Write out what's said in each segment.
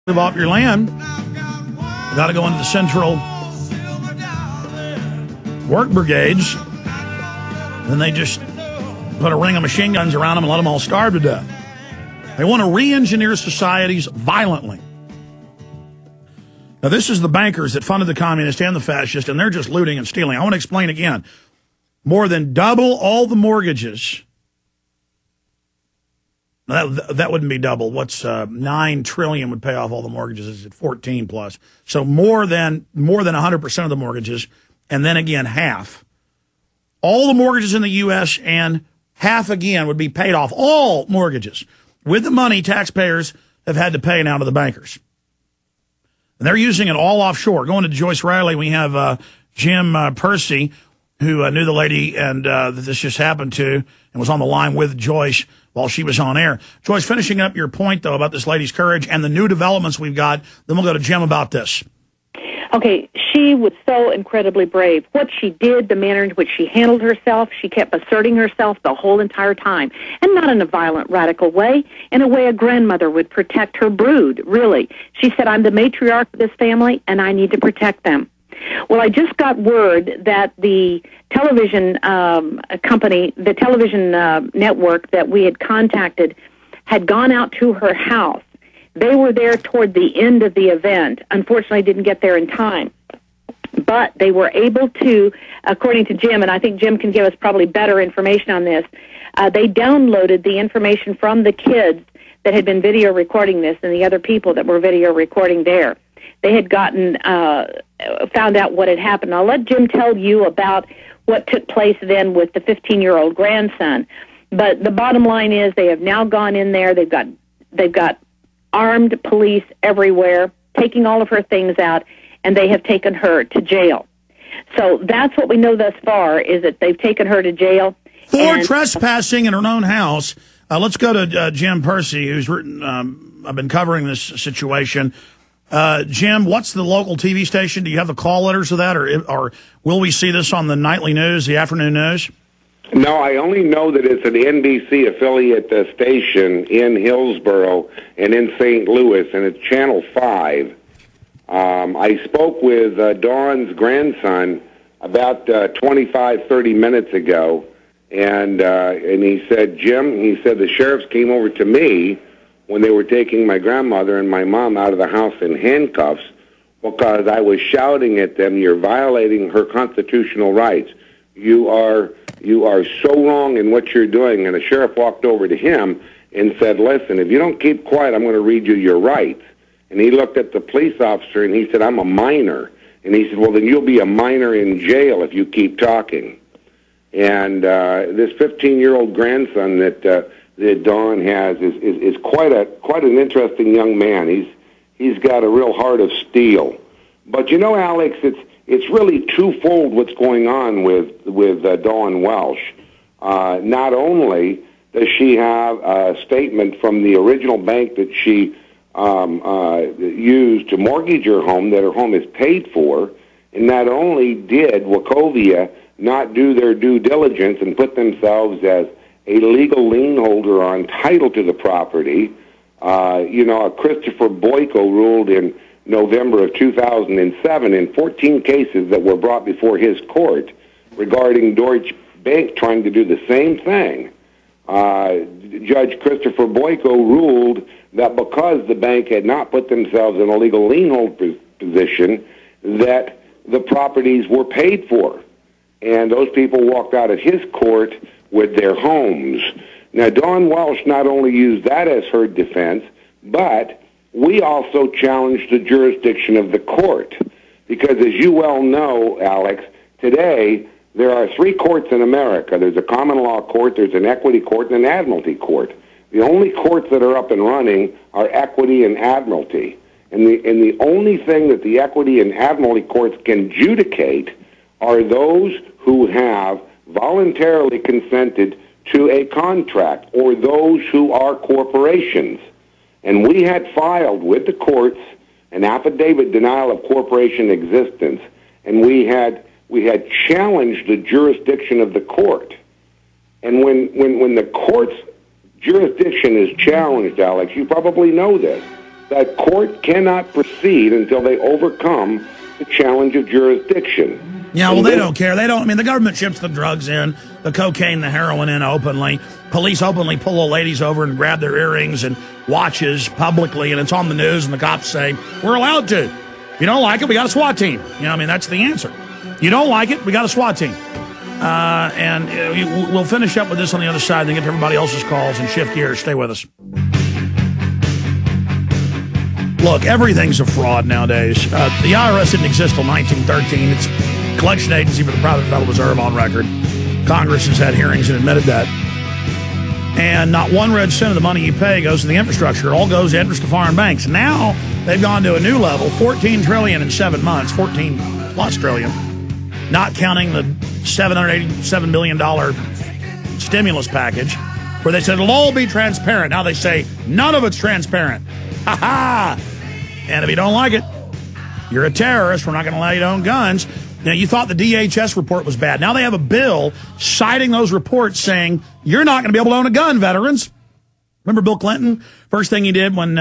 live off your land, you got to go into the central work brigades, and they just put a ring of machine guns around them and let them all starve to death. They want to re-engineer societies violently. Now, this is the bankers that funded the communists and the fascists, and they're just looting and stealing. I want to explain again. More than double all the mortgages. That wouldn't be double. What's $9 trillion would pay off all the mortgages? Is it 14 plus? So more than 100% of the mortgages, and then again half. All the mortgages in the U.S. and half again would be paid off. All mortgages with the money taxpayers have had to pay now to the bankers. And they're using it all offshore. Going to Joyce Riley, we have Jim Percy, who knew the lady and that this just happened to, and was on the line with Joyce while she was on air. Joyce, finishing up your point, though, about this lady's courage and the new developments we've got, then we'll go to Jim about this. Okay, she was so incredibly brave. What she did, the manner in which she handled herself, she kept asserting herself the whole entire time. And not in a violent, radical way, in a way a grandmother would protect her brood, really. She said, I'm the matriarch of this family, and I need to protect them. Well, I just got word that the television company, the television network that we had contacted, had gone out to her house. They were there toward the end of the event. Unfortunately, didn't get there in time. But they were able to, according to Jim, and I think Jim can give us probably better information on this, they downloaded the information from the kids that had been video recording this and the other people that were video recording there. They had gotten, found out what had happened. I'll let Jim tell you about what took place then with the 15-year-old grandson. But the bottom line is they have now gone in there. They've got armed police everywhere, taking all of her things out, and they have taken her to jail. So that's what we know thus far, is that they've taken her to jail. For trespassing in her own house. Let's go to Jim Percy, who's written, I've been covering this situation. Jim, what's the local TV station? Do you have the call letters of that, or will we see this on the nightly news, the afternoon news? No, I only know that it's an NBC affiliate station in Hillsborough and in St. Louis, and it's Channel 5. I spoke with Dawn's grandson about 25, 30 minutes ago, and he said, Jim, he said the sheriffs came over to me when they were taking my grandmother and my mom out of the house in handcuffs because I was shouting at them, you're violating her constitutional rights. You are so wrong in what you're doing. And the sheriff walked over to him and said, listen, if you don't keep quiet, I'm going to read you your rights. And he looked at the police officer and he said, I'm a minor. And he said, well, then you'll be a minor in jail if you keep talking. And this 15-year-old grandson that Dawn has is quite an interesting young man. He's got a real heart of steel. But you know, Alex, it's really twofold what's going on with Dawn Welsh. Not only does she have a statement from the original bank that she used to mortgage her home, that her home is paid for, and not only did Wachovia not do their due diligence and put themselves as a legal lien holder on title to the property, Christopher Boyko ruled in November of 2007 in 14 cases that were brought before his court regarding Deutsche Bank trying to do the same thing. Judge Christopher Boyko ruled that because the bank had not put themselves in a legal lien hold position, that the properties were paid for. And those people walked out of his court with their homes. Now, Dawn Welsh not only used that as her defense, but we also challenged the jurisdiction of the court. Because as you well know, Alex, today there are three courts in America. There's a common law court, there's an equity court, and an admiralty court. The only courts that are up and running are equity and admiralty. And the only thing that the equity and admiralty courts can adjudicate are those who have voluntarily consented to a contract, or those who are corporations. And we had filed with the courts an affidavit denial of corporation existence, and we had challenged the jurisdiction of the court. And when the court's jurisdiction is challenged, Alex, you probably know this, that court cannot proceed until they overcome the challenge of jurisdiction. Yeah, well, they don't care. They don't. I mean, the government ships the drugs in, the cocaine, the heroin in openly. Police openly pull old ladies over and grab their earrings and watches publicly, and it's on the news, and the cops say, we're allowed to. If you don't like it, we got a SWAT team. You know, I mean, that's the answer. You don't like it, we got a SWAT team. And we'll finish up with this on the other side and then get to everybody else's calls and shift gears. Stay with us. Look, everything's a fraud nowadays. The IRS didn't exist till 1913. It's a collection agency for the private Federal Reserve on record. Congress has had hearings and admitted that. And not one red cent of the money you pay goes to the infrastructure. It all goes to interest to foreign banks. Now they've gone to a new level, $14 trillion in 7 months, 14 plus trillion, not counting the $787 million stimulus package, where they said it'll all be transparent. Now they say none of it's transparent. Ha ha! And if you don't like it, you're a terrorist. We're not going to allow you to own guns. Now, you thought the DHS report was bad. Now they have a bill citing those reports saying you're not going to be able to own a gun, veterans. Remember Bill Clinton? First thing he did when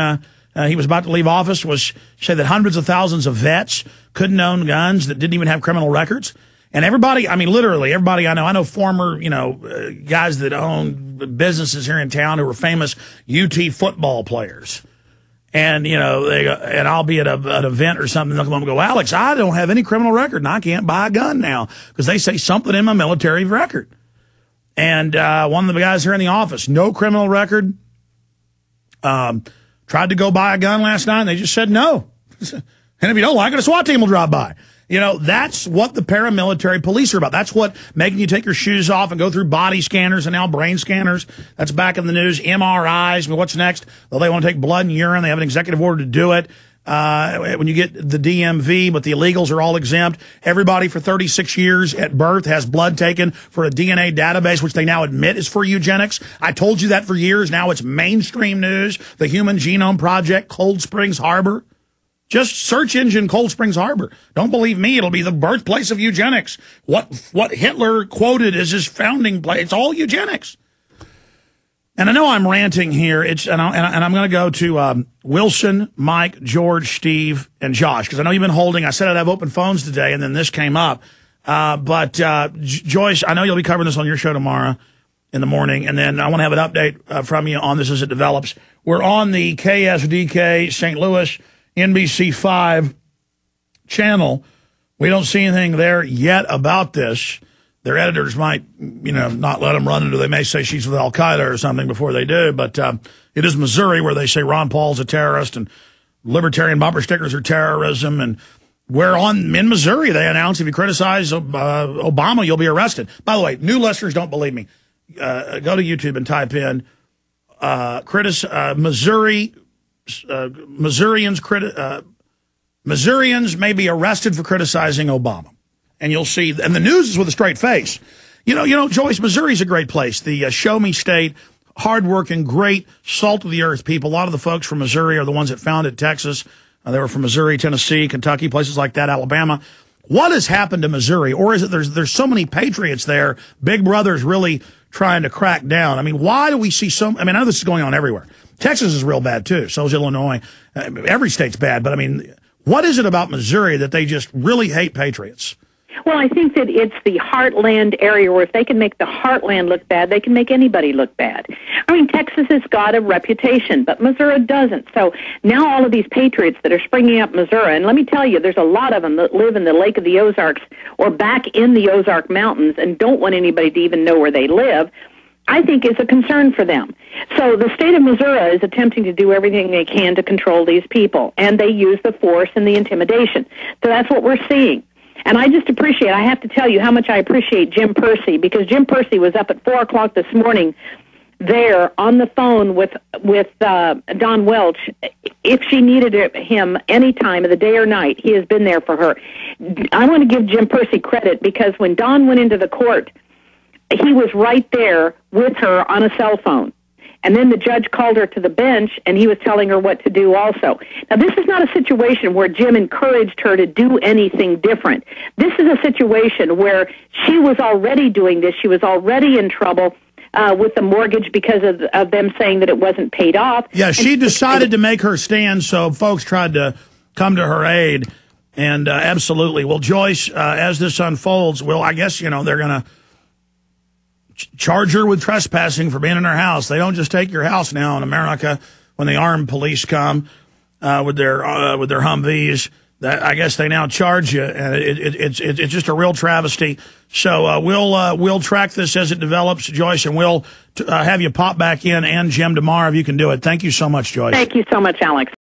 he was about to leave office was say that hundreds of thousands of vets couldn't own guns that didn't even have criminal records. And everybody, I mean, literally everybody I know former, guys that own businesses here in town who were famous UT football players. And, and I'll be at an event or something, they'll come up and go, Alex, I don't have any criminal record, and I can't buy a gun now because they say something in my military record. And one of the guys here in the office, no criminal record, tried to go buy a gun last night, and they just said no. And if you don't like it, a SWAT team will drop by. That's what the paramilitary police are about. That's what making you take your shoes off and go through body scanners and now brain scanners. That's back in the news. MRIs. But what's next? Well, they want to take blood and urine. They have an executive order to do it. When you get the DMV, but the illegals are all exempt. Everybody for 36 years at birth has blood taken for a DNA database, which they now admit is for eugenics. I told you that for years. Now it's mainstream news. The Human Genome Project, Cold Springs Harbor. Just search engine Cold Springs Harbor. Don't believe me. It'll be the birthplace of eugenics. What Hitler quoted as his founding place. It's all eugenics. And I know I'm ranting here. And I'm going to go to Wilson, Mike, George, Steve, and Josh, because I know you've been holding. I said I'd have open phones today, and then this came up. But Joyce, I know you'll be covering this on your show tomorrow in the morning, and then I want to have an update from you on this as it develops. We're on the KSDK St. Louis NBC5 channel. We don't see anything there yet about this. Their editors might, not let them run into. They may say she's with Al-Qaeda or something before they do. But it is Missouri where they say Ron Paul's a terrorist and libertarian bumper stickers are terrorism. And in Missouri, they announce if you criticize Obama, you'll be arrested. By the way, new listeners don't believe me. Go to YouTube and type in Missourians may be arrested for criticizing Obama. And you'll see, and the news is with a straight face. Joyce, Missouri's a great place. The show me state, hardworking, great, salt of the earth people. A lot of the folks from Missouri are the ones that founded Texas. They were from Missouri, Tennessee, Kentucky, places like that, Alabama. What has happened to Missouri? Or is it there's so many patriots there, Big Brother's really trying to crack down? I mean, why do we see I know this is going on everywhere. Texas is real bad, too. So is Illinois. Every state's bad. But, I mean, what is it about Missouri that they just really hate patriots? Well, I think that it's the heartland area where if they can make the heartland look bad, they can make anybody look bad. I mean, Texas has got a reputation, but Missouri doesn't. So now all of these patriots that are springing up Missouri, and let me tell you, there's a lot of them that live in the Lake of the Ozarks or back in the Ozark Mountains and don't want anybody to even know where they live, I think is a concern for them. So the state of Missouri is attempting to do everything they can to control these people, and they use the force and the intimidation. So that's what we're seeing. And I just I have to tell you how much I appreciate Jim Percy, because Jim Percy was up at 4 o'clock this morning there on the phone with Don Welch. If she needed him any time of the day or night, he has been there for her. I want to give Jim Percy credit, because when Don went into the court, he was right there with her on a cell phone. And then the judge called her to the bench, and he was telling her what to do also. Now, this is not a situation where Jim encouraged her to do anything different. This is a situation where she was already doing this. She was already in trouble. with the mortgage because of them saying that it wasn't paid off. Yeah, she decided to make her stand, so folks tried to come to her aid. And absolutely. Well, Joyce, as this unfolds, well, I guess, they're going to charge her with trespassing for being in her house. They don't just take your house now in America when the armed police come with their Humvees. I guess they now charge you, and it's just a real travesty. So we'll track this as it develops, Joyce, and we'll have you pop back in and Jim tomorrow if you can do it. Thank you so much, Joyce. Thank you so much, Alex.